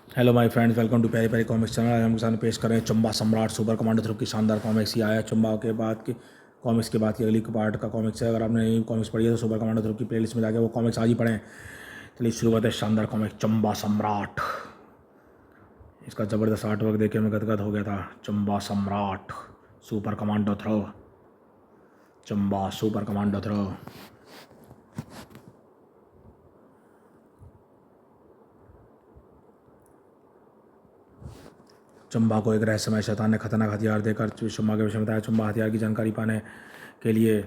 Hello my friends, welcome to प्यारी प्यारी comics channel. आज हम सामने पेश कर रहे हैं चंबा सम्राट सुपर कमांडो ध्रुव की शानदार कॉमिक्स। ही आया चंबा के बाद की कॉमिक्स के बाद की अगली पार्ट का कॉमिक्स है। अगर आपने नई कॉमिक्स पढ़ी है तो सुपर कमांडो ध्रुव की प्लेलिस्ट में जाके वो कॉमिक्स आज ही पढ़ें। चलिए शुरू करते हैं शानदार कॉमिक चंबा सम्राट। इसका ज़बरदस्त आर्ट वर्क देख के मैं गदगद हो गया था। चंबा सम्राट सुपर कमांडो ध्रुव, चंबा सुपर कमांडो ध्रुव। चंबा को एक रहस्यमय शैतान ने खतरनाक हथियार देकर चंबा के विषय में बताया। चंबा हथियार की जानकारी पाने के लिए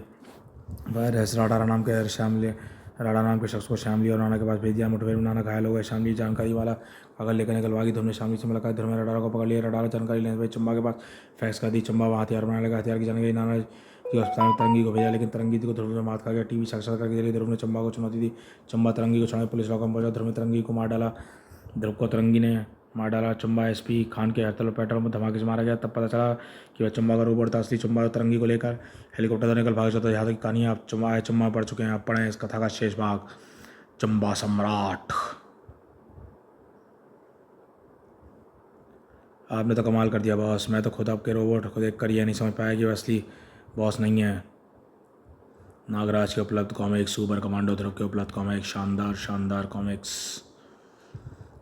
वह रहस्य राणा नाम के शख्स को श्यामली और नाना के पास भेज दिया। मुठभेड़ में नाना घायल हो गए। श्यामली जानकारी वाला कागज लेकर निकल भागी। ध्रुव ने श्यामली से मुलाकात। ध्रुव ने रडार को पकड़ लिया। रडार जानकारी लेने से चंबा के पास फैक्स कर दी। चंबा वहाँ हथियार बनाने लगा। हथियार की जानकारी नाना की अस्पताल में तरंगी को भेजा, लेकिन तरंगी को ध्रुव ने मात खा गया। टीवी साक्षात्कार के जरिए ध्रुव ने चंबा को चुनौती दी। चंबा तरंगी को छुड़ाने पुलिस लॉकअप में पहुंचा। ध्रुव ने तरंगी को मार डाला। ध्रुव को तरंगी ने मार डाला। चंबा एसपी खान के हड़ताल पेट्रोल में धमाके से मारा गया। तब पता चला कि वह चंबा का रोबोट था। असली चंबा तरंगी को लेकर हेलीकॉप्टर से निकल भाग जाता। यहाँ तक कहानी आप चंबा पढ़ चुके हैं। आप पढ़ें इस कथा का शेष भाग चंबा सम्राट। आपने तो कमाल कर दिया बॉस। मैं तो खुद आपके रोबोट को देख कर यह नहीं समझ पाया कि वह असली बॉस नहीं है। नागराज के उपलब्ध कॉमिक्स, सुपर कमांडो ध्रुव के उपलब्ध कॉमिक्स, शानदार शानदार कॉमिक्स।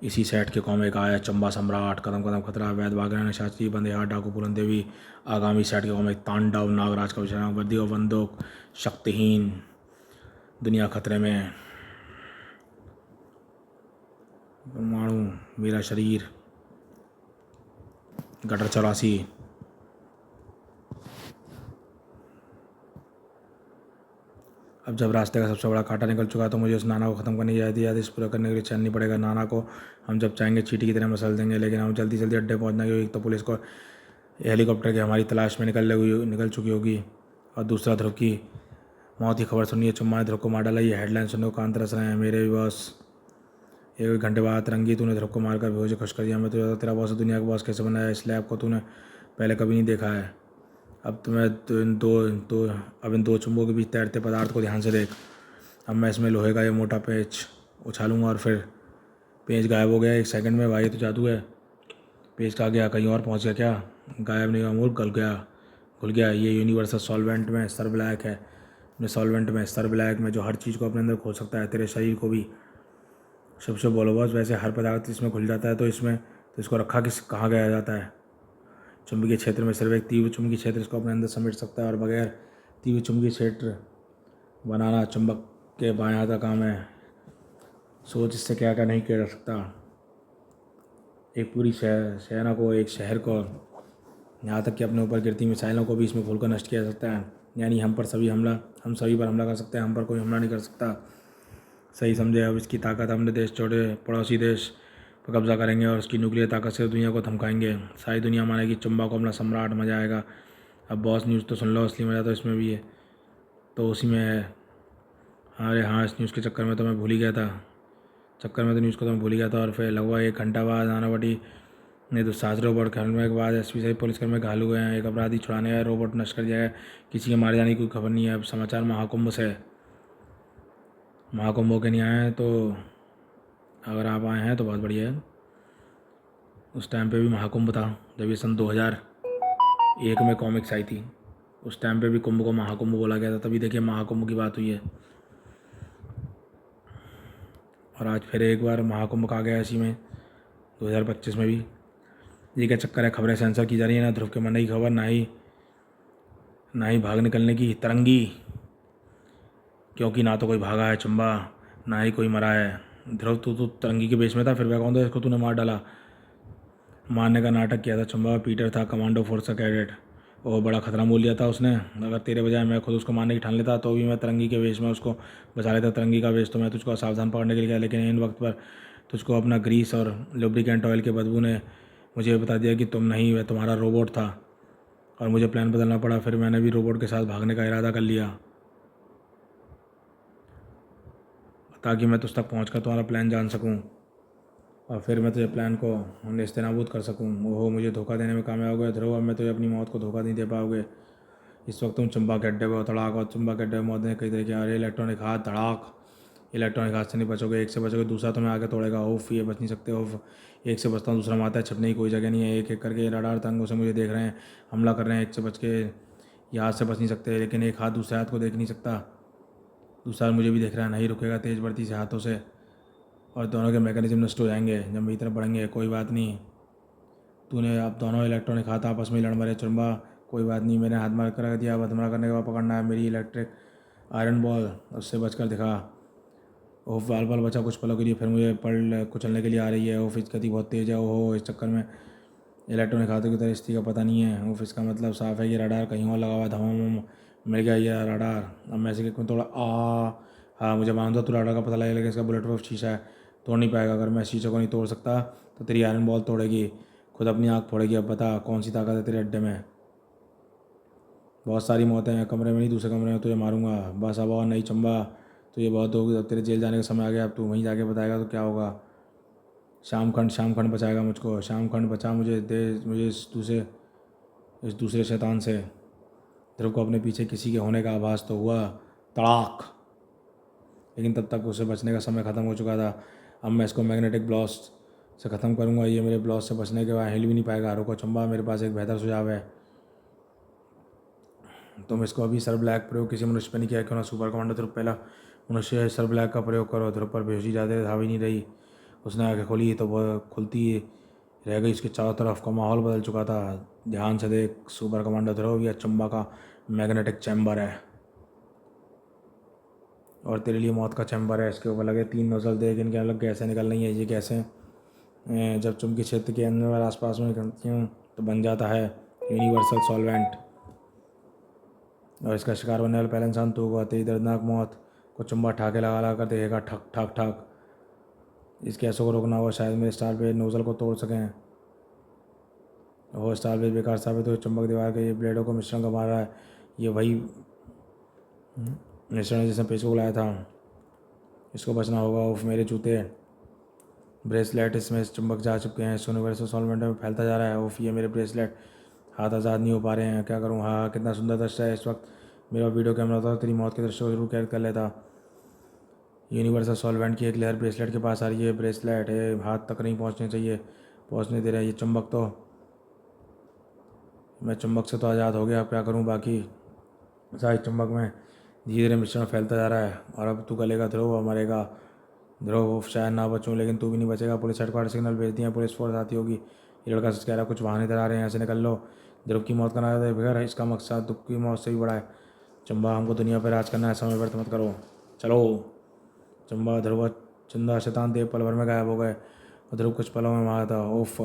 इसी सेट के कॉमिक आया चंबा सम्राट, कदम कदम खतरा, वैद भागना, शास्त्री, बंदेहार, डाकू पूरन देवी। आगामी सेट के कॉमिक तांडव, नागराज का विषय, वर्दी और बंदूक, शक्तिहीन, दुनिया खतरे में, परमाणु, मेरा शरीर, गटर 84। अब जब रास्ते का सबसे बड़ा कांटा निकल चुका तो मुझे उस नाना को ख़त्म करने की याद इस पूरा करने के लिए चलनी पड़ेगा। नाना को हम जब चाहेंगे चींटी की तरह मसल देंगे, लेकिन हम जल्दी जल्दी अड्डे पहुंचना क्योंकि एक तो पुलिस को हेलीकॉप्टर की हमारी तलाश में निकल चुकी होगी, और दूसरा ध्रुव की मौत की खबर सुनिए। चुम्मा ने ध्रुव को मार डाला। ये हेडलाइन सुनने को कान तरस रहे हैं मेरे भी बॉस। एक घंटे बाद तरंगी, तूने ध्रुव को मारकर बेहोश खुश कर दिया। मैं तो तेरा बॉस दुनिया का बॉस कैसे बनाया? इस लैब को तूने पहले कभी नहीं देखा है। अब तुम्हें अब इन दो चुंबकों के बीच तैरते पदार्थ को ध्यान से देख। अब मैं इसमें लोहे का ये मोटा पेंच उछालूंगा और फिर पेंच गायब हो गया 1 सेकंड में। भाई ये तो जादू है। पेंच कहाँ गया? कहीं और पहुंच गया क्या? गायब नहीं हुआ मूर्ख, घुल गया। ये यूनिवर्सल सॉल्वेंट में सर ब्लैक है। अपने सॉल्वेंट में सर ब्लैक में जो हर चीज़ को अपने अंदर खोल सकता है, तेरे शरीर को भी। शुभ शुभ बोलो बॉस। वैसे हर पदार्थ इसमें घुल जाता है तो इसको रखा कहाँ गया जाता है? चुंबकीय क्षेत्र में सिर्फ एक तीव्र चुंबकीय क्षेत्र इसको अपने अंदर समेट सकता है, और बगैर तीव्र चुंबकीय क्षेत्र बनाना चुंबक के बाएं हाथ का काम है। सोच इससे क्या क्या नहीं किया जा सकता। एक पूरी सेना को, एक शहर को, यहाँ तक कि अपने ऊपर गिरती मिसाइलों को भी इसमें खोलकर नष्ट किया जा सकता है। यानी हम सभी पर हमला कर सकते हैं, हम पर कोई हमला नहीं कर सकता। सही समझे? अब इसकी ताकत हमने देश छोड़े पड़ोसी देश पर कब्जा करेंगे और उसकी न्यूक्लियर ताकत से दुनिया को थमकाएंगे। सारी दुनिया मानेगी चंबा को अपना सम्राट। मज़ा आएगा। अब बॉस न्यूज़ तो सुन लो, असली मज़ा तो इसमें भी है, तो उसी में है। अरे हाँ, इस न्यूज़ के चक्कर में तो मैं भूल ही गया था। न्यूज़ को तो मैं भूल ही गया था। और फिर लगभग 1 घंटा बाद नानावटी ने दुस्साहस रोबोट करने के बाद एसपी सहित पुलिसकर्मी घायल हुए हैं। एक अपराधी छुड़ाने आया रोबोट नष्ट कर दिया है। किसी के मारे जाने की कोई खबर नहीं है। अब समाचार महाकुंभ से। महाकुंभ होके नहीं आए हैं तो अगर आप आए हैं तो बहुत बढ़िया है। उस टाइम पे भी महाकुंभ था जब ये सन 2001 में कॉमिक्स आई थी। उस टाइम पे भी कुंभ को महाकुंभ बोला गया था। तभी देखिए महाकुंभ की बात हुई है। और आज फिर एक बार महाकुंभ का आ गया इसी में 2025 में भी। ये क्या चक्कर है? खबरें सेंसर की जा रही है। ना ध्रुव के मरने की खबर, ना ही भाग निकलने की तरंगी, क्योंकि ना तो कोई भागा है चंबा, ना ही कोई मरा है। ध्रुव तू तरंगी के बेस में था, फिर वह कौन था इसको तूने मार डाला? मारने का नाटक किया था चंबा। पीटर था कमांडो फोर्स का कैडेट। वो बड़ा खतरा मोल लिया था उसने। अगर तेरे बजाय मैं खुद उसको मारने की ठान लेता तो भी मैं तरंगी के वेश में उसको बचा लेता। तरंगी का वेश तो मैं तुझको सावधान पकड़ने के लिए गया, लेकिन इन वक्त पर तुझको अपना ग्रीस और लुब्रिकेंट ऑयल के बदबू ने मुझे बता दिया कि तुम नहीं, वह तुम्हारा रोबोट था, और मुझे प्लान बदलना पड़ा। फिर मैंने भी रोबोट के साथ भागने का इरादा कर लिया ताकि मैं तुझ तक पहुँच कर तुम्हारा प्लान जान सकूँ, और फिर मैं तुझे प्लान को नेस्तनाबूद कर सकूँ। ओहो, मुझे धोखा देने में कामयाब हो गया ध्रुव। अब मैं तुझे अपनी मौत को धोखा नहीं दे पाओगे। इस वक्त तुम चंबा के अड्डे पर हो। धड़ाक, और चंबा के अड्डे में मौत ने कई तरीके आ रहे इलेक्ट्रॉनिक हाथ धड़ाक, इलेक्ट्रॉनिक हाथ से नहीं बचोगे, एक से बचोगे दूसरा तुम्हें आगे तोड़ेगा। ओफ, ये बच नहीं सकते। ओफ, एक से बचता हूँ दूसरा मारता है, छिपने की कोई जगह नहीं है। एक एक करके रडार तंगों से मुझे देख रहे हैं, हमला कर रहे हैं। एक से बच के ये हाथ से बच नहीं सकते, लेकिन एक हाथ दूसरे हाथ को देख नहीं सकता। दूसरा हाथ मुझे भी देख रहा है, नहीं रुकेगा तेज़ बढ़ती से हाथों से, और दोनों के मैकेनिज्म नष्ट हो जाएंगे जब मेरी तरफ बढ़ेंगे। कोई बात नहीं, तूने अब दोनों इलेक्ट्रॉनिक हाथ आपस में ही लड़ मरे चुरम्बा। कोई बात नहीं, मैंने हाथ मार कर दिया। अब हमला करने के बाद पकड़ना है मेरी इलेक्ट्रिक आयरन बॉल, उससे बचकर दिखा। ओह, बाल बाल बचा कुछ पलों के लिए, फिर मुझे पड़ कुचलने के लिए आ रही है। ओह, इसकी गति बहुत तेज़ है। ओह, इस चक्कर में इलेक्ट्रॉनिक हाथों की तरह स्थिति का पता नहीं है। ओह, इसका मतलब साफ है ये रडार कहीं और लगा हुआ। धमाम मिल गया ये रडार। अब मैं इसे किक में थोड़ा हाँ, मुझे मालूम था तू रडार का पता लगेगा, लेकिन इसका बुलेट प्रूफ शीशा है, तोड़ नहीं पाएगा। अगर मैं शीशे को नहीं तोड़ सकता तो तेरी आयरन बॉल तोड़ेगी, खुद अपनी आँख फोड़ेगी। अब बता कौन सी ताकत है तेरे अड्डे में। बहुत सारी मौतें हैं, कमरे में नहीं दूसरे कमरे में तुझे मारूंगा। बस अब और नहीं चंबा, तो ये बहुत होगी। अब तेरे जेल जाने का समय आ गया, अब तू वहीं जाके बताएगा तो क्या होगा। शाम खंड बचाएगा मुझको, शाम खंड बचा मुझे, दे मुझे इस दूसरे शैतान से। ध्रुव को अपने पीछे किसी के होने का आभास तो हुआ, तड़ाक, लेकिन तब तक उसे बचने का समय ख़त्म हो चुका था। अब मैं इसको मैग्नेटिक ब्लास्ट से ख़त्म करूँगा। ये मेरे ब्लास्ट से बचने के बाद हिल भी नहीं पाएगा। रुको चंबा, मेरे पास एक बेहतर सुझाव है। तुम इसको अभी सर ब्लैक प्रयोग किसी मनुष्य पर नहीं किया, क्यों ना सुपर कमांडर ध्रुव पहला मनुष्य है, सर ब्लैक का प्रयोग करो। ध्रुव पर बेहोशी ज़्यादा धावी नहीं रही। उसने आँखें खोली तो वह खुलती रह गई। उसके चारों तरफ का माहौल बदल चुका था। ध्यान से देख सुपर कमांडर ध्रुव, यह चंबा का मैग्नेटिक चैम्बर है और तेरे लिए मौत का चैम्बर है। इसके ऊपर लगे 3 नोजल देख, इनके अलग गैसें निकल रही हैं। ये गैसें जब चुंबकीय क्षेत्र के अंदर और आसपास में निकलती हूँ तो बन जाता है यूनिवर्सल सॉल्वेंट, और इसका शिकार बनने वाला पहला इंसान तो होगा। तेरी दर्दनाक मौत को चुम्बा ठाके लगा कर देखेगा, ठक ठक ठक। इस गैसों को रोकना होगा, शायद मेरे स्टार बेज नोजल को तोड़ सकें। वो स्टार बेज बेकार साबित हुए। चुंबक दीवार के ये ब्लेडों को मिश्रण का मार रहा है। ये वही मिश्रण है जिसने पेच को बुलाया था। इसको बचना होगा। उफ, मेरे जूते ब्रेसलेट इसमें चुंबक जा चुके हैं। इस यूनिवर्सल सॉल्वेंट में फैलता जा रहा है। उफ, ये मेरे ब्रेसलेट हाथ आज़ाद नहीं हो पा रहे हैं, क्या करूँ। हाँ, कितना सुंदर दृश्य है इस वक्त। मेरा वीडियो कैमरा होता तो तेरी मौत के दृश्य को जरूर कैद कर लेता। यूनिवर्सल सॉल्वेंट की एक लेयर ब्रेसलेट के पास आ रही है। ब्रेसलेट है, हाथ तक नहीं पहुंचने चाहिए, पहुंचने दे रहा है ये चुंबक। तो मैं चुंबक से तो आज़ाद हो गया, अब क्या करूँ। बाकी सारे चुंबक में धीरे धीरे मिश्रण फैलता जा रहा है, और अब तू गलेगा ध्रुव और मरेगा। ध्रुव, शायद ना बचूं, लेकिन तू भी नहीं बचेगा। पुलिस हेडक्वार्टर सिग्नल भेज दिया, पुलिस फोर्स आती होगी। ये लड़का सच कह रहा है, कुछ वाहन इधर आ रहे हैं, यहाँ से निकल लो। ध्रुव की मौत का नारा है बगैर, इसका मकसद दुख की मौत से भी बड़ा है। चंबा, हमको दुनिया पर राज करना है, समय व्यर्थ मत करो, चलो। चंबा, ध्रुव, चंदा, शैतान देव पल भर में गायब हो गए और ध्रुव कुछ पलों में वहाँ था। ओफ,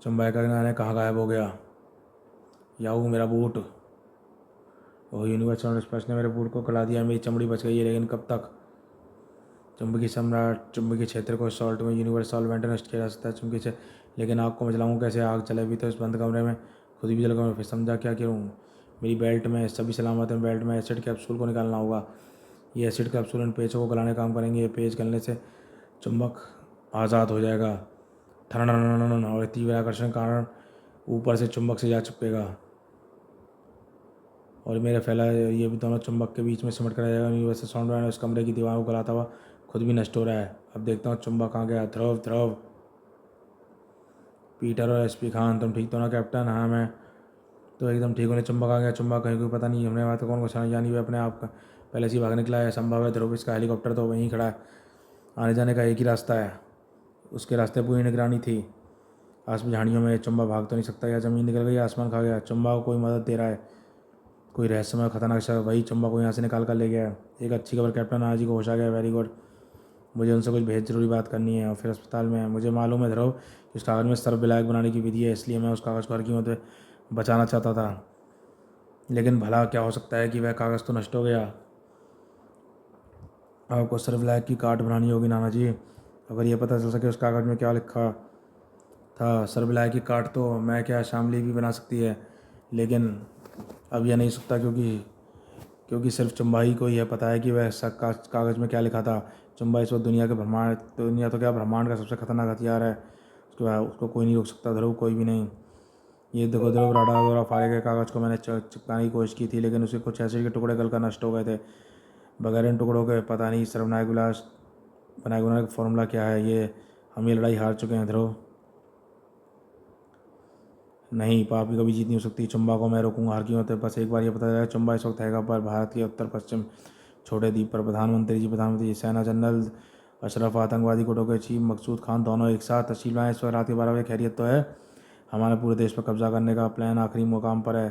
चंबा का ने कहाँ गायब हो गया। याऊ, मेरा बूट। ओह, यूनिवर्सल स्पर्श ने मेरे बूट को कला दिया। मेरी चमड़ी बच गई है, लेकिन कब तक। चुंबकीय सम्राट, चुंबकीय क्षेत्र को सॉल्ट में यूनिवर्सल सॉल्वेंट नष्ट किया जा सकता है। चुंबकीय से, लेकिन आग को मैं जलाऊँ कैसे। आग चले भी तो इस बंद कमरे में, खुद भी जल गया। फिर समझा क्या करूँ। मेरी बेल्ट में सभी सलामत है। बेल्ट में एसिड कैप्सूल को निकालना होगा। ये एसिड कैप्सूल इन पेचों को गलाने काम करेंगे। ये पेच गलने से चुंबक आज़ाद हो जाएगा। थरन, और तीव्र आकर्षण के कारण ऊपर से चुंबक से जा चिपकेगा, और मेरे फैला ये भी दोनों चुंबक के बीच में सिमट कर रह जाएगा। यूनिवर्सल सॉल्वेंट उस कमरे की दीवारों को गलाता हुआ खुद भी नष्ट हो रहा है। अब देखता हूँ चुंबक कहाँ गया। ध्रुव, ध्रुव, पीटर और एसपी खान, तुम ठीक तो ना कैप्टन। हाँ, मैं तो एकदम ठीक हूँ। चुंबक आ गया। चुंबक कहीं कोई पता नहीं, हमने बात कौन को जानी हुई अपने आप का पहले से ही भाग निकला है। संभव है ध्रुव, इसका हेलीकॉप्टर तो वहीं खड़ा है। आने जाने का एक ही रास्ता है, उसके रास्ते पूरी निगरानी थी। आस झाड़ियों में चुंबा भाग तो नहीं सकता, या ज़मीन निकल गई, आसमान खा गया। चुंबा को कोई मदद दे रहा है, कोई रहस्यमय खतरनाक शख्स वही चुंबा को यहाँ से निकाल कर ले गया है। एक अच्छी खबर कैप्टन, आज ही को होश आ गया। वेरी गुड, मुझे उनसे कुछ बेहद ज़रूरी बात करनी है, और फिर अस्पताल में है। मुझे मालूम है ध्रुव, इस कागज़ में सर्फ विलायक बनाने की विधि है, इसलिए मैं उस कागज़ को हर कीमत पे बचाना चाहता था। लेकिन भला क्या हो सकता है कि वह कागज़ तो नष्ट हो गया। आपको सर्फ विलायक की कार्ड बनानी होगी नाना जी, अगर ये पता चल सके उस कागज़ में क्या लिखा था। सर्फ विलायक की कार्ड तो मैं क्या, शामली भी बना सकती है, लेकिन अब यह नहीं सकता, क्योंकि सिर्फ चुंबा ही को यह पता है कि वह कागज़ में क्या लिखा था। चुंबा इस वक्त दुनिया तो क्या, ब्रह्मांड का सबसे खतरनाक हथियार है। उसको कोई नहीं रोक सकता ध्रुव, कोई भी नहीं। ये देखो ध्रुव, राडार द्वारा फाड़े गए कागज़ को मैंने चिपकाने की कोशिश की थी, लेकिन उसके कुछ एसिड के टुकड़े गलकर नष्ट हो गए थे। बगैर इन टुकड़ों के पता नहीं सर्वनायक विलास विनायक विनायक फॉर्मूला क्या है। ये हम ये लड़ाई हार चुके हैं ध्रुव। नहीं, पाप की कभी जीत नहीं हो सकती। चंबा को मैं रोकूंगा हर कीमत पे। बस एक बार ये पता चला, चंबा इस वक्त हैगा पर भारत के उत्तर पश्चिम छोटे द्वीप पर। प्रधानमंत्री जी, सेना जनरल अशरफ, आतंकवादी गुटों के चीफ मकसूद खान दोनों एक साथ तशीफ लाए। इस वक्त रात के 12 बजे। खैरियत तो है? हमारे पूरे देश पर कब्जा करने का प्लान आखिरी मुकाम पर है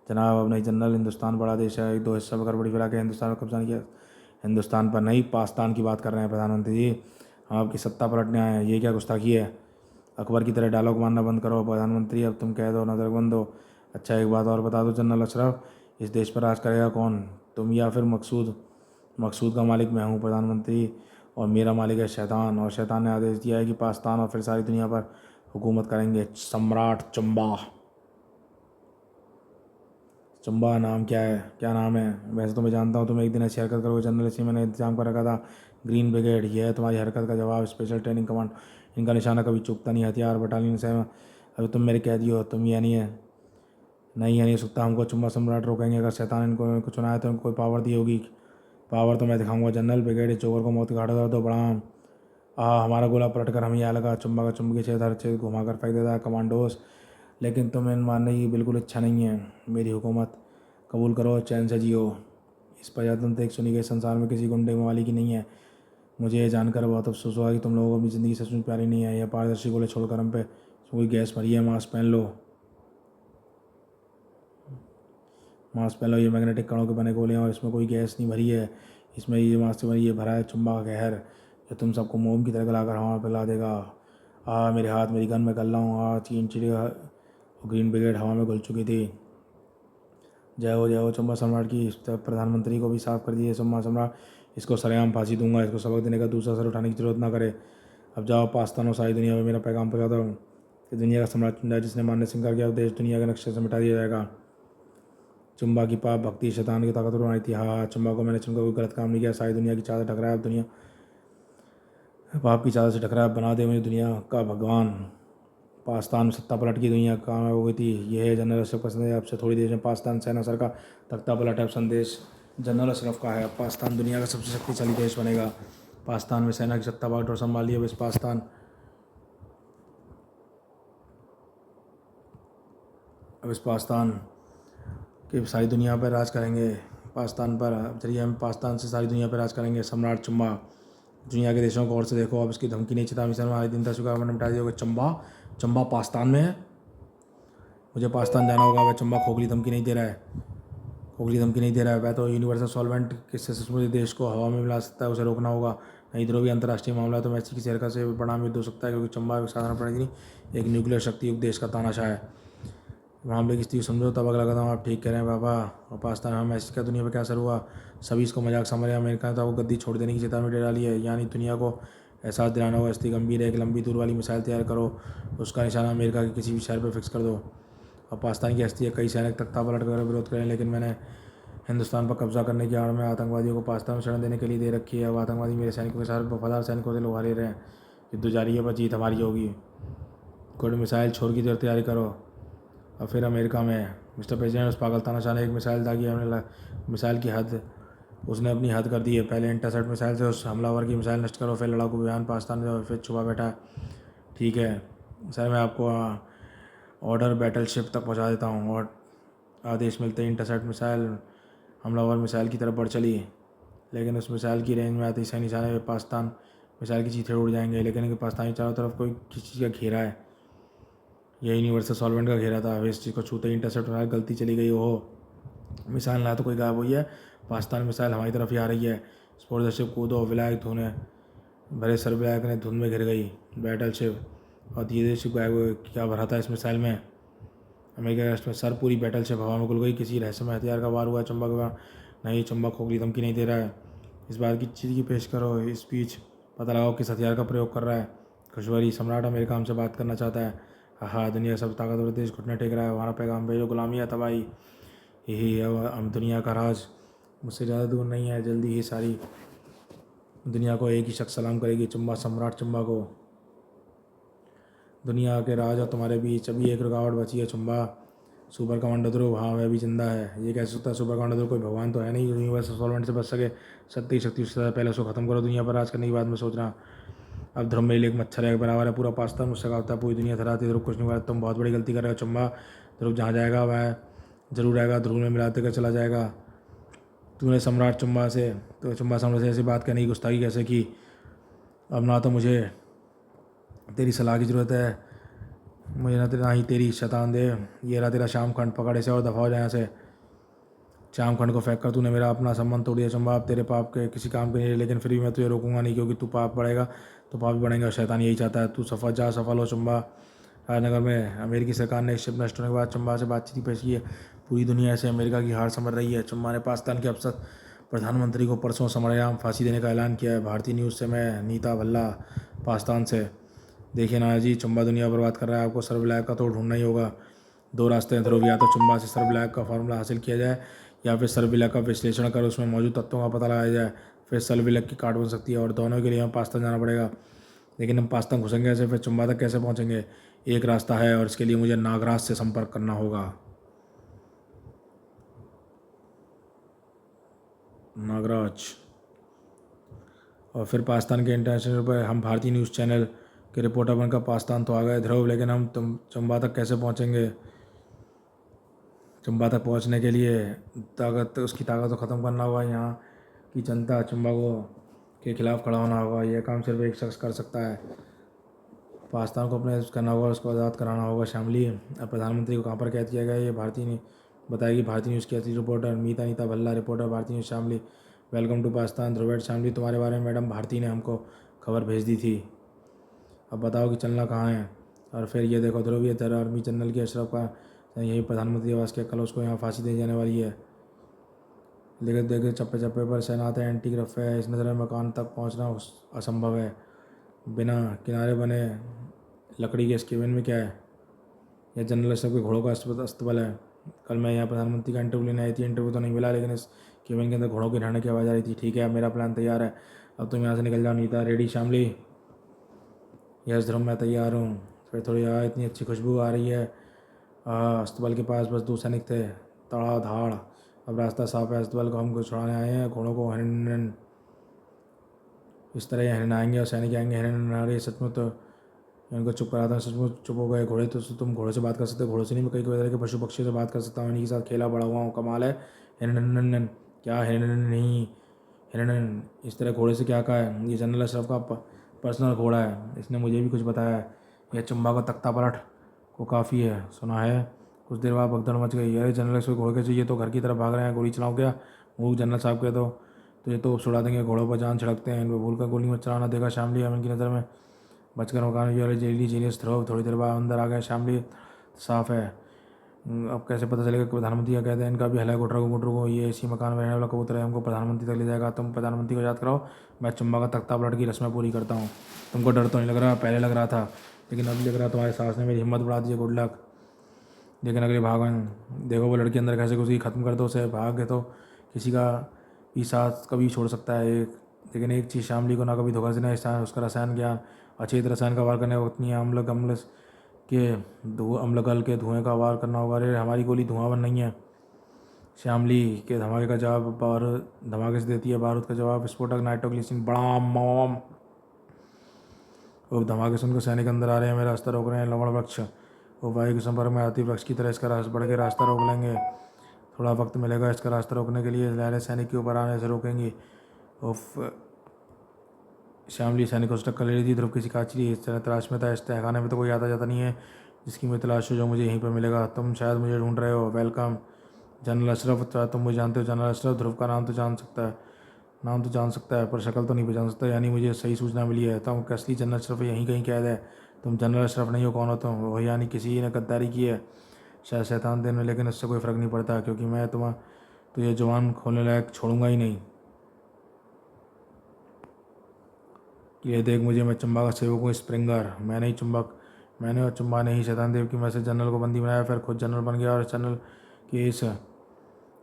जनाब। अब नहीं जनरल, हिंदुस्तान बड़ा देश है, एक दो हिस्सा अगर बड़ी फैला के हिंदुस्तान पर कब्जा नहीं किया। हिंदुस्तान पर नहीं, पाकिस्तान की बात कर रहे हैं प्रधानमंत्री जी। हम आपकी सत्ता पलटने आए हैं। ये क्या गुस्ताखी है? अकबर की तरह डायलॉग मारना बंद करो प्रधानमंत्री। अब तुम कह दो, नज़रबंद हो। अच्छा, एक बात और बता दो जनरल अशरफ, इस देश पर राज करेगा कौन, तुम या फिर मकसूद? मकसूद का मालिक मैं हूँ प्रधानमंत्री, और मेरा मालिक है शैतान। और शैतान ने आदेश दिया है कि पाकिस्तान और फिर सारी दुनिया पर हुकूमत करेंगे सम्राट चंबा। चंबा नाम क्या है? क्या नाम है? वैसे तो मैं जानता हूँ तुम एक दिन ऐसी हरकत करोगे जनरल, इसी मैंने इंतजाम कर रखा था। ग्रीन ब्रिगेड, यह है तुम्हारी हरकत का जवाब। स्पेशल ट्रेनिंग कमांड, इनका निशाना कभी चूकता नहीं। हथियार बटालियन से अभी तुम मेरे कैदी हो। तुम ये नहीं है, नहीं है, नहीं हो सकता। हमको चुम्बा सम्राट रोकेंगे। अगर शैतान इनको चुनाया तो इनको कोई पावर दी होगी। पावर तो मैं दिखाऊंगा जनरल। ब्रिगेड चोकर को मौत के घाटों उतार दो। बड़ा हमारा गोला पलट कर हम यहाँ लगा। चुम्बा का चुंबकीय क्षेत्र हर चीज़ घुमा कर फेंक देता है कमांडोज। लेकिन तुम्हें मानने की बिल्कुल इच्छा नहीं है। मेरी हुकूमत कबूल करो, चैन से जियो। इस प्रजातंत्र एक सुनी गई संसार में किसी गुंडे वाली की नहीं है। मुझे ये जानकर बहुत अफसोस हुआ कि तुम लोगों को अपनी ज़िंदगी सचमुच प्यारी नहीं है। यह पारदर्शी गोले छोड़कर हम पे कोई गैस भरी है। मास्क पहन लो, मास्क पहन लो। ये मैग्नेटिक कणों के बने गोले हैं और इसमें कोई गैस नहीं भरी है। इसमें ये मास्क से भरी, ये भरा है चुम्बा का कहर, जो तुम सबको मोम की तरह गलाकर हवा में फैला देगा। मेरे हाथ मेरी गन में कर रहा हूँ। चीन चिड़िया और ग्रीन ब्रिगेड हवा में घुल चुकी थी। जय हो चुम्बा सम्राट की। प्रधानमंत्री को भी साफ कर दिए चुम्बा सम्राट। इसको सरेआम फांसी दूंगा। इसको सबक देने का दूसरा सर उठाने की जरूरत ना करे। अब जाओ पाकिस्तान और सारी दुनिया में मेरा पैगाम पहुँचा दो कि दुनिया का सम्राट चुना है जिसने मानने से इनकार किया, देश दुनिया के नक्शे से मिटा दिया जाएगा। चुम्बा की पाप भक्ति शैतान की ताकत बनाई थी। हाँ, चुम्बा को मैंने चुनकर कोई गलत काम नहीं किया। सारी दुनिया की चादर टकराया। अब दुनिया पाप की चादर से टकराया। बना दे मुझे दुनिया का भगवान। पाकिस्तान में सत्ता पलट की दुनिया कामयाब हो गई थी। यह है जनरल अशरफ का संदेश। अब से थोड़ी देर में पाकिस्तान सेना सर का तख्ता पलट है। संदेश जनरल अशरफ का है। पाकिस्तान दुनिया का सबसे शक्तिशाली देश बनेगा। पाकिस्तान में सेना की सत्ता बागडोर संभाली। अब इस पाकिस्तान कि सारी दुनिया पर राज करेंगे। पाकिस्तान पर चलिए, हम पाकिस्तान से सारी दुनिया पर राज करेंगे। सम्राट चुम्बा। दुनिया के देशों को और से देखो। अब इसकी धमकी नहीं, चेतावनी से हमारे दिन 10 का मैंने मिटा दिया होगा। चंबा पाकिस्तान में है। मुझे पाकिस्तान जाना होगा। वह चंबा खोखली धमकी नहीं दे रहा है। खोखली धमकी नहीं दे रहा है। वह तो यूनिवर्सल सॉल्वेंट किससे सचमुच देश को हवा में मिला सकता है, उसे रोकना होगा। नहीं इधरों भी अंतर्राष्ट्रीय मामला है तो ऐसी किसी हरकत से परिणाम युद्ध हो सकता है, क्योंकि चंबा एक साधारण पड़ेगी नहीं, एक न्यूक्लियर शक्ति युक्त देश का तानाशाह है। मामले की स्थिति समझो तब अगला कदम। आप ठीक कह रहे हैं बाबा। और पाकिस्तान में मैसेज का दुनिया पर क्या असर हुआ? सभी इसको मजाक समझ रहे हैं। अमेरिका ने तो आपको गद्दी छोड़ देने की चेतावनी दे डाली है। यानी दुनिया को एहसास दिलाना होगा स्थिति गंभीर है। एक लंबी दूर वाली मिसाइल तैयार करो, उसका निशाना अमेरिका के किसी भी शहर पर फिक्स कर दो। और पाकिस्तान की हस्ती है। कई सैनिक तख्ता पलट कर विरोध करें, लेकिन मैंने हिंदुस्तान पर कब्जा करने की आड़ में आतंकवादियों को पाकिस्तान में शरण देने के लिए दे रखी है। अब आतंकवादी मेरे सैनिकों के साथ वफादार सैनिकों से लोहा ले रहे हैं। युद्ध जारी है, पर जीत हमारी होगी। गुड मिसाइल छोड़ की तैयारी करो। और फिर अमेरिका में मिस्टर प्रेसिडेंट, उस पागल तानाशाह ने एक मिसाइल दागी। हमने मिसाइल की हद, उसने अपनी हद कर दी है। पहले इंटरसेप्ट मिसाइल से उस हमलावर की मिसाइल नष्ट करो, फिर लड़ाकू विमान पाकिस्तान में फिर छुपा बैठा है। ठीक है सर, मैं आपको ऑर्डर बैटल शिप तक पहुंचा देता हूं। और आदेश मिलते ही इंटरसेप्ट मिसाइल हमलावर मिसाइल की तरफ बढ़ चली, लेकिन उस मिसाइल की रेंज में आते ही सही निशाने में पाकिस्तान मिसाइल की चीथड़े उड़ जाएंगे। लेकिन इनके पाकिस्तानी चारों तरफ कोई किसी चीज़ का घेरा है। यह यूनिवर्सल सॉल्वेंट का घेरा था। इस चीज़ को छूते ही इंटरसेप्ट मिसाइल गलती चली गई। हो मिसाइल ना तो कोई गायब हुई है, पाकिस्तान मिसाइल हमारी तरफ ही आ रही है। स्पोर्ट शिप कूदो। विलायक धुने भरे सर विलायक ने धुंध में घिर गई बैटल शिप। और धीरे शिप गायब। क्या भरा था इस मिसाइल में? अमेरिका राष्ट्र में सर पूरी बैटल शिप हवा में घुल गई। किसी रहस्यमय हथियार का वार हुआ। चंबा का नहीं, चंबा खोखली धमकी नहीं दे रहा है। इस बात की चीज़ की पेश करो। स्पीच पता लगाओ किस हथियार का प्रयोग कर रहा है। खुशवरी सम्राट अमेरिका हमसे बात करना चाहता है। हाँ, दुनिया सब ताकतवर देश घुटने टेक रहा है। हमारा पैगाम भेजो। गुलामी है तबाही, यही अब हम दुनिया का राज मुझसे ज़्यादा दूर नहीं है। जल्दी ही सारी दुनिया को एक ही शख्स सलाम करेगी, चुम्बा सम्राट चुम्बा को। दुनिया के राज और तुम्हारे बीच अभी एक रुकावट बची है चुम्बा। सुपर कमांडो ध्रुव, हाँ वह भी जिंदा है। ये कैसे सकता है? सुपर कमांडो ध्रुव कोई भगवान तो है नहीं यूनिवर्स सॉल्वेंट से बच सके। सत्य शक्ति उससे ज़्यादा, पहले उसको खत्म करो दुनिया पर राज करने की बात मैं सोच रहा। अब ध्रुव मेरे लिए एक मच्छर है बराबर है, पूरा पास्ता मुझसे खाता है, पूरी दुनिया हराती। ध्रुव कुछ नहीं हुआ, तुम बहुत बड़ी गलती कर रहे हो चंबा। ध्रुव जहाँ जाएगा वह जरूर आएगा, ध्रुव में मिलाते कर चला जाएगा। तूने सम्राट चंबा से तो चंबा सम्राट से ऐसी बात करने की गुस्ताखी कैसे की? अब ना तो मुझे तेरी सलाह की ज़रूरत है, मुझे ना ही तेरी शैतान दे। ये रहा तेरा शाम खंड, पकड़े से और दफा हो जाए यहाँ से। शाम खंड को फेंक कर तूने मेरा अपना संबंध तोड़ दिया चंबा। अब तेरे पाप के किसी काम के नहीं है, लेकिन फिर भी मैं तुझे रोकूंगा नहीं, क्योंकि तू पाप बढ़ेगा तो पाप भी बढ़ेंगे और शैतान यही चाहता है। तू सफल हो चंबा। राजनगर में अमेरिकी सरकार ने शिप नष्ट होने के बाद चंबा से बातचीत पेश की है। पूरी दुनिया से अमेरिका की हार समझ रही है। चंबा ने पाकिस्तान के अफसर प्रधानमंत्री को परसों समरयाम फांसी देने का ऐलान किया है। भारतीय न्यूज़ से मैं नीता भल्ला, पाकिस्तान से। देखिए ना जी, चंबा दुनिया बर्बाद कर रहा है, आपको सर्वलायक का तो ढूंढना ही होगा। दो रास्ते हैं ध्रुव, या तो चंबा से सर्वलायक का फार्मूला हासिल किया जाए, या फिर सर्वलायक का विश्लेषण कर उसमें मौजूद तत्वों का पता लगाया जाए, फिर सर्वलायक की कार्ड बन सकती है। और दोनों के लिए हमें पाकिस्तान जाना पड़ेगा। लेकिन हम पाकिस्तान घुसेंगे ऐसे, फिर चंबा तक कैसे पहुँचेंगे? एक रास्ता है, और इसके लिए मुझे नागराज से संपर्क करना होगा। नागराज। और फिर पाकिस्तान के इंटरनेशनल पर हम भारतीय न्यूज़ चैनल के रिपोर्टर बनकर पाकिस्तान तो आ गए ध्रुव, लेकिन हम तुम चंबा तक कैसे पहुँचेंगे? चंबा तक पहुँचने के लिए उसकी ताकत को ख़त्म करना होगा। यहाँ की जनता चंबा को के खिलाफ खड़ा होना होगा। यह काम सिर्फ एक शख्स कर सकता है। पाकिस्तान को अपने करना होगा, उसको आज़ाद कराना होगा। शामली, अब प्रधानमंत्री को कहाँ पर कैद किया गया ये भारतीय ने बताएगी भारतीय न्यूज़ की अतिथि reporter Neeta Bhalla, reporter Bharatiya news Shamli. Welcome to Pakistan. ध्रुवेट शामली, तुम्हारे बारे में मैडम भारती ने हमको खबर भेज दी थी। अब बताओ कि चलना कहाँ है? और फिर ये देखो ध्रुव, ये आर्मी जनरल की अशरफ का यही प्रधानमंत्री आवास के, कल उसको यहाँ फांसी दी जाने वाली है। लेकिन देखे चप्पे चप्पे पर सेनात है, एंटी ग्रफ है, इस नज़र मकान तक पहुँचना असंभव है। बिना किनारे बने लकड़ी के इस केबिन में क्या है? यह जनरल सब के घोड़ों का अस्तबल है। कल मैं यहाँ प्रधानमंत्री का इंटरव्यू लेने आई थी, इंटरव्यू तो नहीं मिला, लेकिन इस केबिन के अंदर घोड़ों की ठंड की आवाज़ आ रही थी। ठीक है, अब मेरा प्लान तैयार है, अब तुम यहाँ से निकल जाओ। नीता रेडी? शामली, यस ध्रुव मैं तैयार हूँ। फिर थोड़ी इतनी अच्छी खुशबू आ रही है। अस्तबल के पास बस 2 सैनिक थे, तड़ा धाड़। अब रास्ता साफ है, अस्तबल को हमको छुड़ाने आए हैं। घोड़ों को हिरन इस तरह हिरन आएंगे और सैनिक आएंगे। हिरन आ रही है सचमुच, तो उनको चुप कराता हूँ। सचमुच चुप हो गए घोड़े, तो तुम घोड़े से बात कर सकते हो? घोड़ों से नहीं, मैं कई तरह के पशु पक्षियों से बात कर सकता हूँ, इन्हीं के साथ खेला बड़ा हुआ हूँ। कमाल है। हिरन क्या? हिरन नहीं, हिरन इस तरह घोड़े से क्या कहा है? ये जनरल अशरफ का पर्सनल घोड़ा है, इसने मुझे भी कुछ बताया है। यह चंबा का तख्ता पलट को काफ़ी है, सुना है। कुछ देर बाद भगदड़ मच गई। अरे जनरल अशरफ घोड़े के चाहिए तो घर की तरफ भाग रहे हैं, गोली चलाओ क्या? वो जनरल साहब के तो ये तो छुड़ा देंगे, घोड़ों पर जान छिड़कते हैं, इन पर भूल कर गोली मत चलाना। देखा शामली, हम इनकी नज़र में बचकर मकान वाले जेली जीनियस ध्रुव थोड़ी देर बाद अंदर आ गए। शामली, साफ है। अब कैसे पता चलेगा कि प्रधानमंत्री क्या कहते हैं? इनका भी हला गुटरू को ये इसी मकान में रहने वाला कबूतर है, हमको प्रधानमंत्री तक ले जाएगा। तुम प्रधानमंत्री को याद कराओ, मैं चंबा का तख्ता पलट की रस्में पूरी करता हूँ। तुमको डर तो नहीं लग रहा? पहले लग रहा था, लेकिन अब लग रहा तुम्हारे सास ने मेरी हिम्मत बढ़ा दी है। Good luck. लेकिन अगले भागन देखो, वो लड़की अंदर कैसे घुसी, ख़त्म कर दो उसे। भाग गए तो किसी का भी साथ कभी छोड़ सकता है एक, लेकिन एक चीज़ शामली को ना कभी धोखा देना है। उसका रसायन ज्ञान, अच्छी तरह रसायन का वार करने वक्त नहीं है। अम्ल गल के धुएँ का वार करना होगा। अरे हमारी गोली धुआंवन नहीं है। शामली के धमाके का जवाब बारूद धमाके से देती है, बारूद का जवाब विस्फोटक नाइट्रोग्लिसरीन बड़ा मॉम। वो धमाके सुनकर सैनिक अंदर आ रहे हैं, मेरा रास्ता रोक रहे हैं। लवण वृक्ष वो वायु के संपर्क में आती वृक्ष की तरह इसका बढ़ के रास्ता रोक लेंगे। थोड़ा वक्त मिलेगा इसका रास्ता रोकने के लिए। लहरें सैनिक के ऊपर आने से रोकेंगी। शामली सैनिक को टक्कर ले रही थी। ध्रुव किसी काची तलाश में था, इस तहखाने में तो कोई आता जाता नहीं है जिसकी मैं तलाश हो, जो मुझे यहीं पर मिलेगा। तुम शायद मुझे ढूंढ रहे हो। वेलकम जनरल अशरफ, तुम मुझे जानते हो? जनरल अशरफ, ध्रुव का नाम तो जान सकता है, पर शक्ल तो नहीं पहचान सकता। यानी मुझे सही सूचना मिली है, तुम असली जनरल अशरफ यहीं कहीं कैद है। तुम जनरल अशरफ नहीं हो, कौन हो तुम? वही यानी किसी ने गद्दारी की है, शायद शैतान दिन में, लेकिन इससे कोई फ़र्क नहीं पड़ता, क्योंकि मैं तो ये जवान खोलने लायक छोड़ूंगा ही नहीं। ये देख मुझे, मैं चंबा का सेवक हूँ, स्प्रिंगर। मैंने और चंबा ने ही शैतान देव की वजह से जनरल को बंदी बनाया, फिर खुद जनरल बन गया और जनरल के इस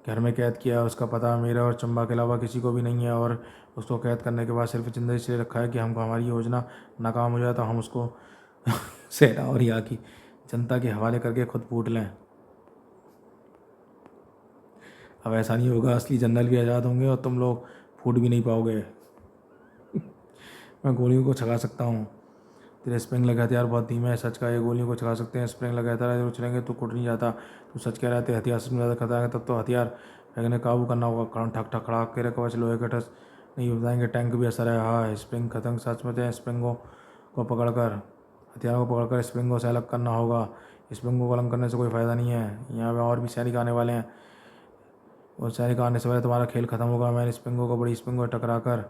घर में कैद किया। उसका पता मेरा और चंबा के अलावा किसी को भी नहीं है, और उसको कैद करने के बाद सिर्फ जिंदा इसलिए रखा है कि हमको हमारी योजना नाकाम हो जाए तो हम उसको सेना और यहाँ की जनता के हवाले करके खुद फूट लें। अब ऐसा नहीं होगा, असली जनरल भी आज़ाद होंगे और तुम लोग फूट भी नहीं पाओगे। मैं गोलियों को छगा सकता हूँ। तेरे स्प्रिंग लगे हथियार बहुत धीमे है, सच का ये गोलियों को छगा सकते हैं। स्प्रिंग लगे हथियार उछलेंगे तो कुट नहीं जाता। तू सच कह रहा है, तेरे हथियार से ज़्यादा खतरा है, तब तो हथियार फेंकने काबू करना होगा। खड़न ठक ठक खड़ाक के कवच लोहे के ठस नहीं बताएंगे, टैंक भी असर है। हाँ स्प्रिंग खत्म सच में हैं। स्प्रिंगों को पकड़कर हथियारों को पकड़कर स्प्रिंगों से अलग करना होगा। स्प्रिंगों को अलग करने से कोई फ़ायदा नहीं है। यहाँ पे और भी सैनिक आने वाले हैं और सैनिक आने से पहले तुम्हारा खेल खत्म होगा। मैंने स्प्रिंगों को बड़ी स्प्रिंगों से टकरा कर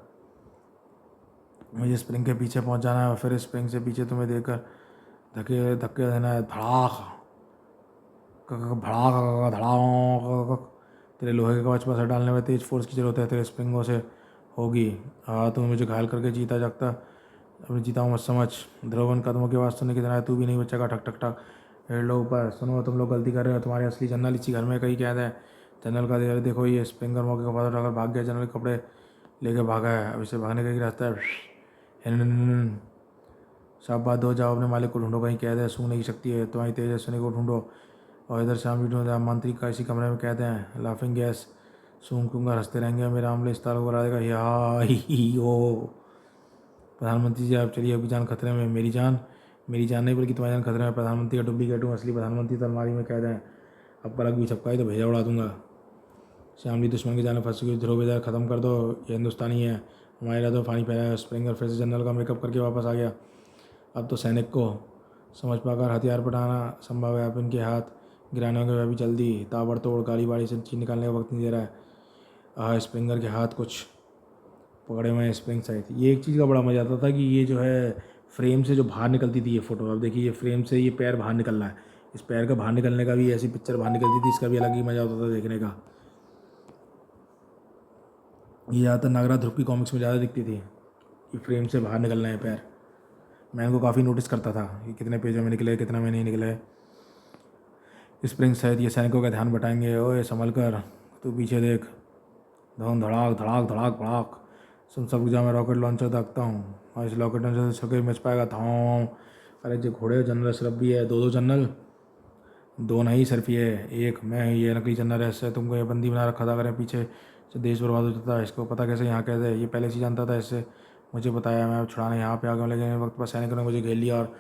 मुझे स्प्रिंग के पीछे पहुंच जाना है और फिर स्प्रिंग से पीछे तुम्हें देकर धक्के धक्के देना है। धड़ाक भड़ाक धड़ाक। तेरे लोहे के कवच पर असर डालने में तेज फोर्स की जरूरत है, तेरे स्प्रिंगों से होगी। हाँ तुम्हें मुझे घायल करके जीता जागता अभी जीता हूँ मत समझ। ध्रुवन कदमों की आवाज़ सुनने की तरह तू भी नहीं बचेगा। ठक ठक ठक हेड लो ऊपर। सुनो तुम लोग गलती कर रहे हो, तुम्हारे असली जनरल इसी घर में कहीं कैद है। जनरल का देखो ये स्प्रिंगर मौके का फायदा उठाकर भाग गया। जनरल के कपड़े लेके भागा है, अब इसे भागने का ही रास्ता है। शाबाश दो, जाओ अपने मालिक को ढूंढो, कहीं कैद है। सूंघने की शक्ति है तुम्हारी तेज है, सुने को ढूंढो। और इधर शाम भी ढूंढो, मंत्री का इसी कमरे में कैद हैं। लाफिंग गैस सूंघूंगा, हंसते रहेंगे, मेरा आमले इस तार को बढ़ा देगा। या ही ओ प्रधानमंत्री जी आप चलिए, अभी जान खतरे में। मेरी जान नहीं बल्कि तुम्हारी जान खतरे में। प्रधानमंत्री का डुप्लीकेट हूँ, असली प्रधानमंत्री तो अलमारी में कैद हैं। अब पलक भी छपकाई तो भेजा उड़ा दूंगा। श्यामली दुश्मन की जान फंस चुकी, ध्रुव इधर ख़त्म कर दो, ये हिंदुस्तानी है। हमारे रातों पानी फैलाया। स्प्रिंगर फिर से जनरल का मेकअप करके वापस आ गया। अब तो सैनिक को समझ पाकर हथियार पटाना संभव है। अब इनके हाथ गिराने होंगे, वह भी जल्दी। ताबड़तोड़ गाड़ी बाड़ी से चीज निकालने का वक्त नहीं दे रहा है। स्प्रिंगर के हाथ कुछ पकड़े हुए हैं स्प्रिंग साइड। ये एक चीज़ का बड़ा मज़ा आता था कि ये जो है फ्रेम से जो बाहर निकलती थी ये फ़ोटो। अब देखिए ये फ्रेम से ये पैर बाहर निकल रहा है, इस पैर का बाहर निकलने का भी, ऐसी पिक्चर बाहर निकलती थी, इसका भी अलग ही मज़ा होता था देखने का। ये ज़्यादातर नागरा ध्रुव की कॉमिक्स में ज़्यादा दिखती थी, ये फ्रेम से बाहर निकलना है पैर। मैं इनको काफ़ी नोटिस करता था कि कितने पेजों में निकले, कितना में नहीं निकले। स्प्रिंग शायद ये सैनिकों का ध्यान बटाएंगे। ओए संभल कर, तू पीछे देख। धौन धड़ाक धड़ाक धड़ाक भड़ाक। सब जा मैं रॉकेट लॉन्चर दागता हूँ और इस रॉकेट लॉन्चर से छक्के मच पाएगा। धाम। अरे जो घोड़े जनरल सिर्फ भी है, दो जनरल, दो नहीं सिर्फ ये एक। मैं ये नकली जनरल है, इससे तुमको ये बंदी बना रखा था। अगर पीछे से देश बर्बाद हो जाता है। इसको पता कैसे यहाँ कैसे, ये पहले से जानता था, इससे मुझे बताया। मैं छुड़ाने यहाँ पे आ गया, लेकिन वक्त पर सैनिकों ने मुझे घेर लिया और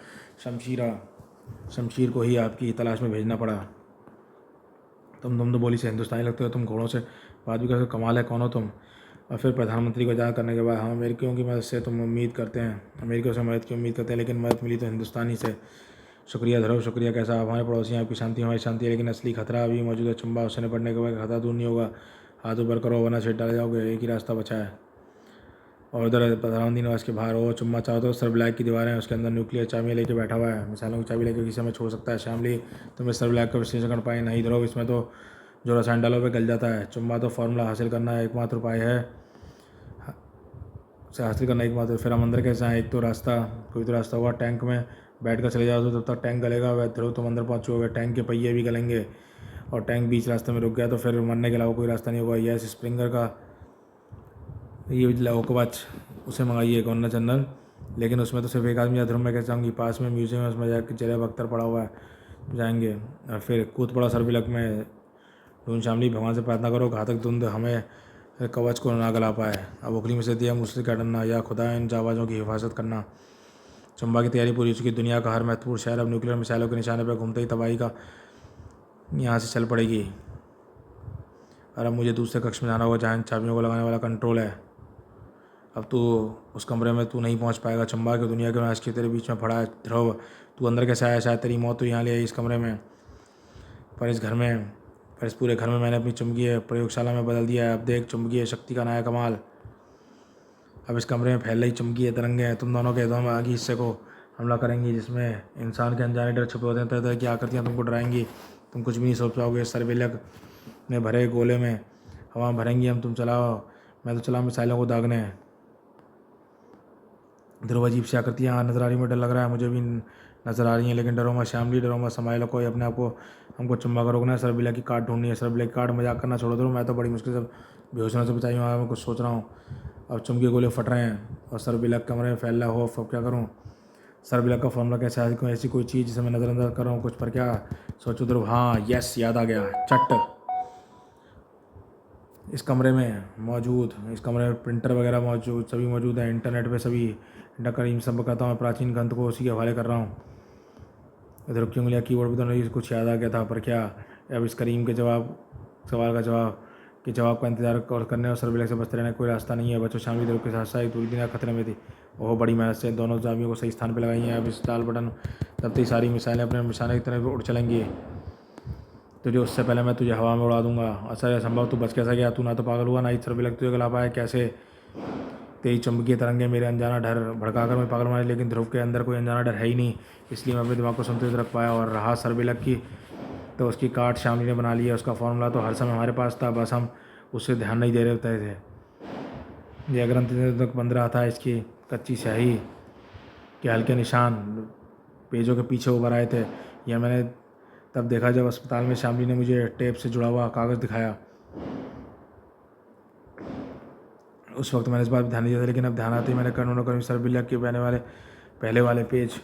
शमशीर को ही आपकी तलाश में भेजना पड़ा। तुम तो बोली से हिंदुस्तानी लगते हो, तुम घोड़ों से बात भी करते, कमाल है, कौन हो तुम। और फिर प्रधानमंत्री को याद करने के बाद, हाँ अमेरिकियों की मदद से तुम उम्मीद करते हैं, अमेरिकियों से मदद की उम्मीद करते हैं, लेकिन मदद मिली तो हिंदुस्तानी से। शुक्रिया ध्रुव, शुक्रिया। कैसा हमारे पड़ोसी हैं, आपकी शांति हमारी शांति है, लेकिन असली खतरा अभी मौजूद है। चुम्बा उससे निपटने के बाद खतरा दूर नहीं होगा। हाथ ऊपर करो वरना छेड़ डाले जाओगे, एक ही रास्ता बचा है। और उधर प्रधानमंत्री निवास के बाहर वो चुम्बा चाहो तो सर ब्लैक की दीवारें हैं, उसके अंदर न्यूक्लियर चाबी लेके बैठा हुआ है। मिसाइलों की चाबी लेकर किसी में छोड़ सकता है। शामली तुम इस सर ब्लैक का विश्लेषण कर पाए नहीं ध्रुव, इसमें तो जो रसायन डालो पे गल जाता है। चुम्बा तो फार्मूला हासिल करना एकमात्र उपाय है, उसे हासिल करना एकमात्र। फिर हम अंदर कैसे आए, एक तो रास्ता, कोई तो रास्ता होगा। टैंक में बैठ कर चले जाओ तो तब तक टैंक गलेगा। वह ध्रुव तुम अंदर पहुँचोगे, टैंक के पहिए भी गलेंगे और टैंक बीच रास्ते में रुक गया तो फिर मरने के अलावा कोई रास्ता नहीं होगा। यह स्प्रिंगर का ये कवच उसे मंगाइए गवर्नर जनरल, लेकिन उसमें तो सिर्फ एक आदमी। ध्रुव मैं कैसे आऊँगी, पास में म्यूजियम है, उसमें जाकर जलेब अख्तर पड़ा हुआ है, जाएंगे। और फिर कूद पड़ा सरबिलक में। ढूंढ शामली भगवान से प्रार्थना करो घातक धुंध हमें कवच को ना गला पाए। अब ओखली में से दिया मुझसे क्या डरना, या खुदा इन जाबाजों की हिफाजत करना। चंबा की तैयारी पूरी हो चुकी। दुनिया का हर महत्वपूर्ण शहर अब न्यूक्लियर मिसाइलों के निशाने पर घूमते ही तबाही का यहाँ से चल पड़ेगी। और अब मुझे दूसरे कक्ष में जाना होगा जहाँ इन चाबियों को लगाने वाला कंट्रोल है। अब तू उस कमरे में तू नहीं पहुँच पाएगा। चंबा की दुनिया के विनाश के तेरे बीच में पड़ा है। ध्रुव तू अंदर कैसे आया, शायद तेरी मौत तो यहाँ ले आई इस कमरे में, पर इस पूरे घर में मैंने अपनी चुंबकीय प्रयोगशाला में बदल दिया है। अब देख चुंबकीय शक्ति का नया कमाल। अब इस कमरे में फैल रही चुंबकीय तरंगें हैं, तुम दोनों के दोनों आगे हिस्से को हमला करेंगी, जिसमें इंसान के अनजाने डर छुपे होते हैं। तरह तरह की आकृतियाँ तुमको डराएंगी, तुम कुछ भी नहीं सोच पाओगे। सर्विलक में भरे गोले में हवा भरेंगी हम, तुम चलाओ, मैं तो चला मिसाइलों को दागने। ध्रुव अजीब सी आकृतियाँ नजर आ रही, में डर लग रहा है, मुझे भी नजर आ रही हैं, लेकिन डरो मत श्यामली, डरो मत। समाइलो को अपने आप को हमको चुम्बा का रोकना है। सरबिला की कार्ड ढूंढनी है। सरबिला की कार्ड मजाक करना छोड़ दो, मैं तो बड़ी मुश्किल से बेहोश होने से बचाई हूँ। मैं कुछ सोच रहा हूँ। अब चुम्बकीय गोले फट रहे हैं और सरबिला कमरे में फैल रहा हो। अब क्या करूँ, सरबिला का फॉर्मूला कैसे हासिल करूँ, ऐसी कोई चीज़ जिसे मैं नज़रअंदाज कर रहा हूँ कुछ, पर क्या सोचो ध्रुव। हाँ यस, याद आ गया, चट। इस कमरे में मौजूद, इस कमरे में प्रिंटर वगैरह मौजूद, सभी मौजूद है। इंटरनेट पे सभी करीम सब करता हूँ, प्राचीन ग्रंथ को उसी के हवाले कर रहा हूँ। इधर क्यों मिला कीबोर्ड पर तो नहीं कुछ याद आ गया था, पर क्या अब इस करीम के सवाल का जवाब का इंतजार और करने और सरबिलक से बचते रहने कोई रास्ता नहीं है। बच्चों शामिल ग्रुप के साथ साथ पूरी दुनिया खतरे में थी। ओह बड़ी मेहनत से दोनों जामियों को सही स्थान पर लगाई हैं। अब इस लाल बटन दबते ही सारी मिसाइलें अपने निशाने की तरफ उड़ चलेंगी। तुझे उससे पहले मैं तुझे हवा में उड़ा दूंगा। अच्छा असंभव, तू बच कैसा गया? तू ना तो पागल हुआ ना ही सरबिलक तुझे गला पाया कैसे? तेरी चुंबकीय तरंगे मेरे अनजाना डर भड़काकर मैं पागल बनाए, लेकिन ध्रुव के अंदर कोई अनजाना डर है ही नहीं, इसलिए मैं अपने दिमाग को संतुलित रख पाया। और रहा सरबिलक की, तो उसकी काट शामली ने बना लिया। उसका फॉर्मूला तो हर समय हमारे पास था, बस हम उससे ध्यान नहीं दे रहे होते थे। यह ग्रंथ तक बंद रहा था, इसकी कच्ची स्याही के हल्के निशान पेजों के पीछे उभर आए थे। यह मैंने तब देखा जब अस्पताल में शामली ने मुझे टेप से जुड़ा हुआ कागज़ दिखाया। उस वक्त मैंने इस बात पर ध्यान नहीं दिया था, लेकिन अब ध्यान आते ही मैंने करीम सरबिलक के पहले वाले पेज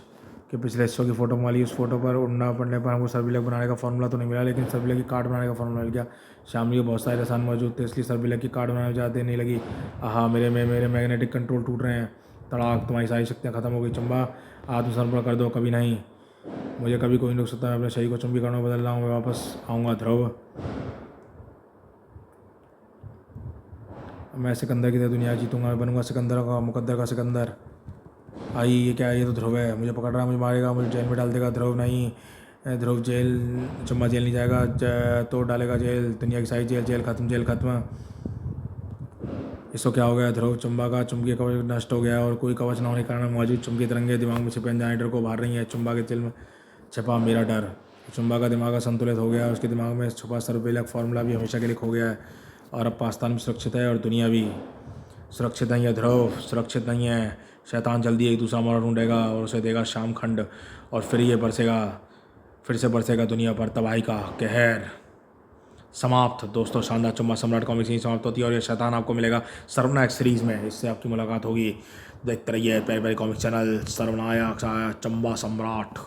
के पिछले हिस्सों की फ़ोटो मंगा ली। उस फोटो पर उड़ना पड़ने पर हमको सरबिलक बनाने का फॉर्मूला तो नहीं मिला, लेकिन सरबिलक की कार्ड बनाने का फॉर्मूला मिल गया। शामली के बहुत सारे रसान मौजूद थे, इसलिए सरबिलक की कार्ड बनाने में ज़्यादा देर नहीं लगी। आहा, मेरे मैग्नेटिक कंट्रोल टूट रहे हैं। तड़ाक, तुम्हारी सारी शक्तियाँ खत्म हो गई। चंबा, आत्मसमर्पण कर दो। कभी नहीं, मुझे कभी कोई नहीं रोक सकता। मैं अपने शरीर को चुंबकीकरण में बदल रहा हूँ। मैं वापस आऊँगा ध्रुव। मैं सिकंदर की तरह दुनिया जीतूंगा। मैं बनूंगा सिकंदर का मुकद्दर का सिकंदर। आई, ये क्या है? ये तो ध्रुव है, मुझे पकड़ रहा है, मुझे मारेगा, मुझे जेल में डाल देगा। ध्रुव नहीं, ध्रुव जेल, चुम्बा जेल नहीं जाएगा, तो डालेगा जेल, दुनिया की सारी जेल खत्म, जेल खत्म। इसको क्या हो गया? ध्रुव, चुम्बा का चुंबकीय कवच नष्ट हो गया और कोई कवच न होने के कारण मौजूद चुंबकीय तरंगे दिमाग में छिपे अनजाने डर को बाहर रही है। चुम्बा के दिल में छिपा मेरा डर। चुम्बा का दिमाग असंतुलित हो गया, उसके दिमाग में छुपा सरबिलक फॉर्मूला भी हमेशा के लिए खो गया है। और अब पाकिस्तान भी सुरक्षित है और दुनिया भी सुरक्षित नहीं है। ध्रुव सुरक्षित नहीं है। शैतान जल्दी एक दूसरा मोड़ ढूंढेगा और उसे देगा शाम खंड, और फिर से बरसेगा दुनिया पर तबाही का कहर। समाप्त दोस्तों, शानदार चुम्बा सम्राट कॉमिक्स यहीं समाप्त होती है और यह शैतान आपको मिलेगा सर्वनायक सीरीज़ में। इससे आपकी मुलाकात होगी। देखते रहिए प्यारे प्यारे कॉमिक चैनल सर्वनायक चुम्बा सम्राट।